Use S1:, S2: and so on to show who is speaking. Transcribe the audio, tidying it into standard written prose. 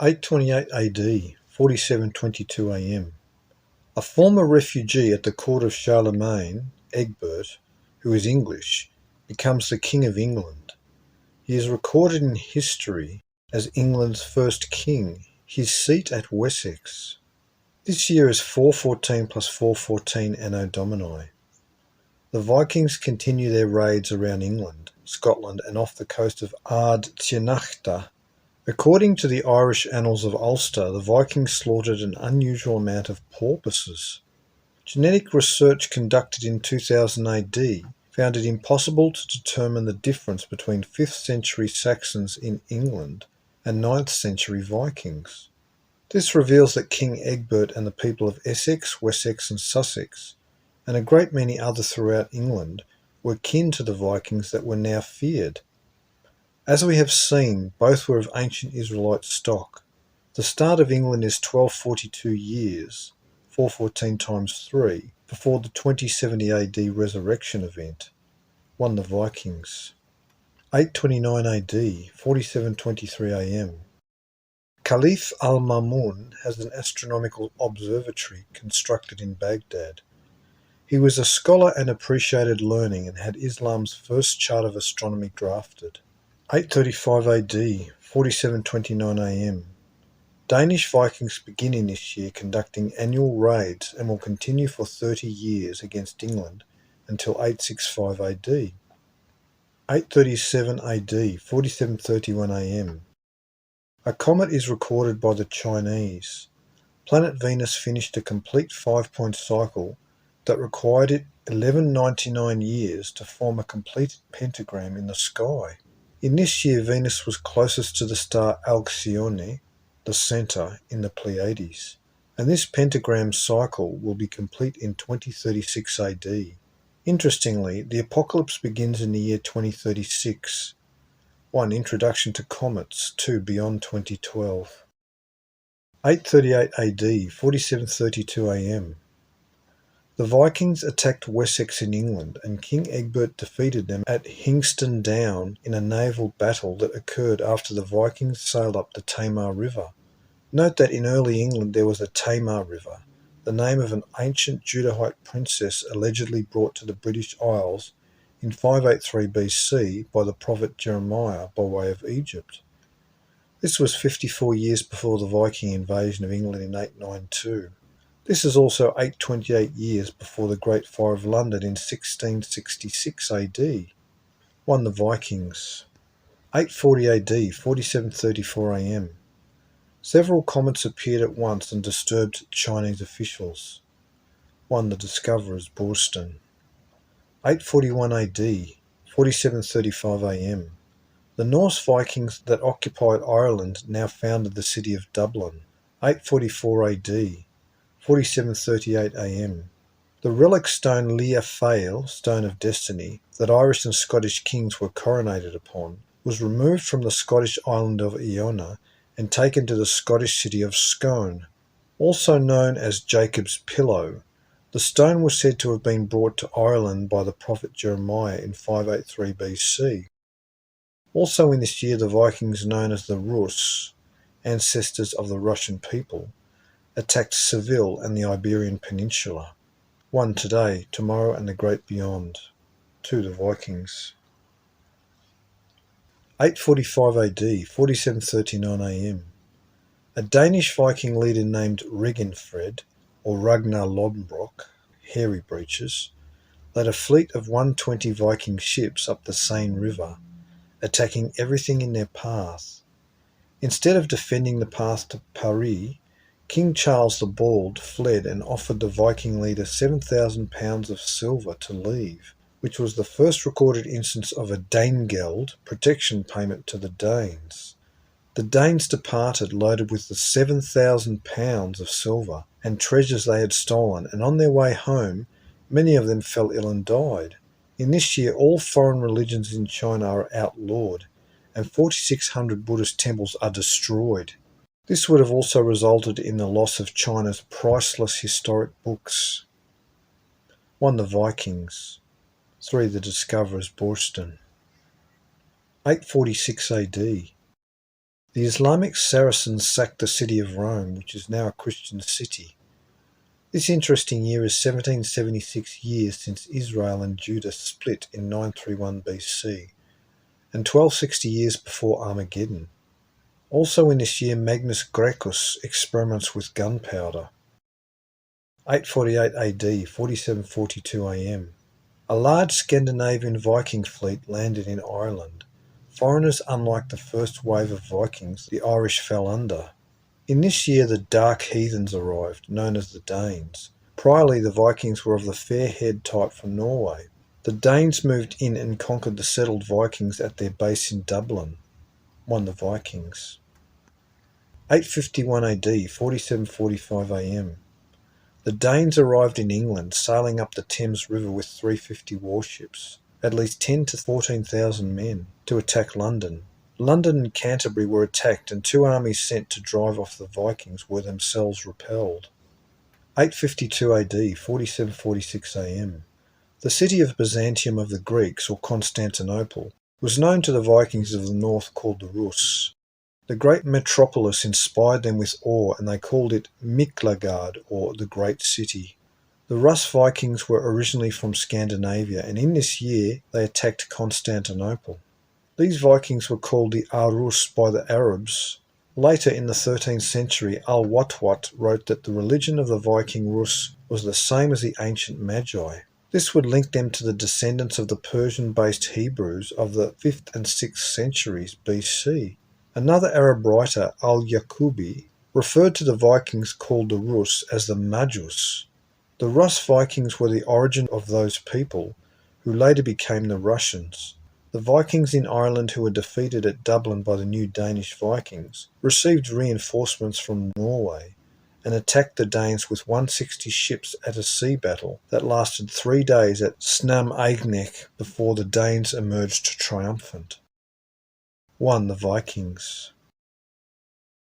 S1: 828 AD, 4722 AM. A former refugee at the court of Charlemagne, Egbert, who is English, becomes the King of England. He is recorded in history as England's first king, his seat at Wessex. This year is 414 plus 414 Anno Domini. The Vikings continue their raids around England, Scotland and off the coast of Ardnachta. According to the Irish Annals of Ulster, the Vikings slaughtered an unusual amount of porpoises. Genetic research conducted in 2000 AD found it impossible to determine the difference between 5th century Saxons in England and 9th century Vikings. This reveals that King Egbert and the people of Essex, Wessex and Sussex, and a great many others throughout England, were kin to the Vikings that were now feared. As we have seen, both were of ancient Israelite stock. The start of England is 1242 years, 414 times 3, before the 2070 AD resurrection event. 1. The Vikings. 829 AD, 4723 AM. Caliph al-Ma'mun has an astronomical observatory constructed in Baghdad. He was a scholar and appreciated learning and had Islam's first chart of astronomy drafted. 835 AD, 4729 AM. Danish Vikings begin in this year conducting annual raids and will continue for 30 years against England until 865 AD. 837 AD, 4731 AM. A comet is recorded by the Chinese. Planet Venus finished a complete 5-point cycle that required it 1199 years to form a completed pentagram in the sky. In this year, Venus was closest to the star Alcyone, the centre, in the Pleiades, and this pentagram cycle will be complete in 2036 AD. Interestingly, the apocalypse begins in the year 2036. 1. Introduction to comets. 2. Beyond 2012. 838 AD, 4732 AM. The Vikings attacked Wessex in England, and King Egbert defeated them at Hingston Down in a naval battle that occurred after the Vikings sailed up the Tamar River. Note that in early England there was a Tamar River, the name of an ancient Judahite princess allegedly brought to the British Isles in 583 BC by the prophet Jeremiah by way of Egypt. This was 54 years before the Viking invasion of England in 892. This is also 828 years before the Great Fire of London in 1666 AD. 1. The Vikings. 840 AD, 4734 AM. Several comets appeared at once and disturbed Chinese officials. 1. The Discoverers, Boston. 841 AD, 4735 AM. The Norse Vikings that occupied Ireland now founded the city of Dublin. 844 AD, 4738 AM. The relic stone Lia Fail, Stone of Destiny, that Irish and Scottish kings were coronated upon, was removed from the Scottish island of Iona and taken to the Scottish city of Scone. Also known as Jacob's Pillow, the stone was said to have been brought to Ireland by the prophet Jeremiah in 583 BC. Also in this year, the Vikings known as the Rus, ancestors of the Russian people, attacked Seville and the Iberian Peninsula. 1. Today, tomorrow and the great beyond. 2. The Vikings. 845 AD, 4739 AM. A Danish Viking leader named Reginfred, or Ragnar Lodbrok, Hairy Breeches, led a fleet of 120 Viking ships up the Seine River, attacking everything in their path. Instead of defending the path to Paris, King Charles the Bald fled and offered the Viking leader 7,000 pounds of silver to leave, which was the first recorded instance of a Danegeld protection payment to the Danes. The Danes departed loaded with the 7,000 pounds of silver and treasures they had stolen, and on their way home, many of them fell ill and died. In this year, all foreign religions in China are outlawed, and 4,600 Buddhist temples are destroyed. This would have also resulted in the loss of China's priceless historic books. 1. The Vikings. 3. The Discoverers, Boston. 846 AD. The The Islamic Saracens sacked the city of Rome, which is now a Christian city. This interesting year is 1776 years since Israel and Judah split in 931 BC, and 1260 years before Armageddon. Also in this year, Magnus Gracchus experiments with gunpowder. 848 AD, 4742 AM. A large Scandinavian Viking fleet landed in Ireland. Foreigners, unlike the first wave of Vikings, the Irish fell under. In this year the dark heathens arrived, known as the Danes. Priorly the Vikings were of the fair-haired type from Norway. The Danes moved in and conquered the settled Vikings at their base in Dublin. Won the Vikings. 851 AD, 4745 AM. The Danes arrived in England, sailing up the Thames River with 350 warships, at least 10 to 14,000 men, to attack London. London and Canterbury were attacked, and 2 armies sent to drive off the Vikings were themselves repelled. 852 AD, 4746 AM. The city of Byzantium of the Greeks, or Constantinople, was known to the Vikings of the north called the Rus. The great metropolis inspired them with awe, and they called it Miklagard, or the Great City. The Rus Vikings were originally from Scandinavia, and in this year they attacked Constantinople. These Vikings were called the Arus by the Arabs. Later in the 13th century, Al-Watwat wrote that the religion of the Viking Rus was the same as the ancient Magi. This would link them to the descendants of the Persian-based Hebrews of the 5th and 6th centuries BC. Another Arab writer, Al-Yaqubi, referred to the Vikings called the Rus as the Majus. The Rus Vikings were the origin of those people, who later became the Russians. The Vikings in Ireland who were defeated at Dublin by the new Danish Vikings received reinforcements from Norway and attacked the Danes with 160 ships at a sea battle that lasted 3 days at Snam-Eigneck before the Danes emerged triumphant. 1. The Vikings.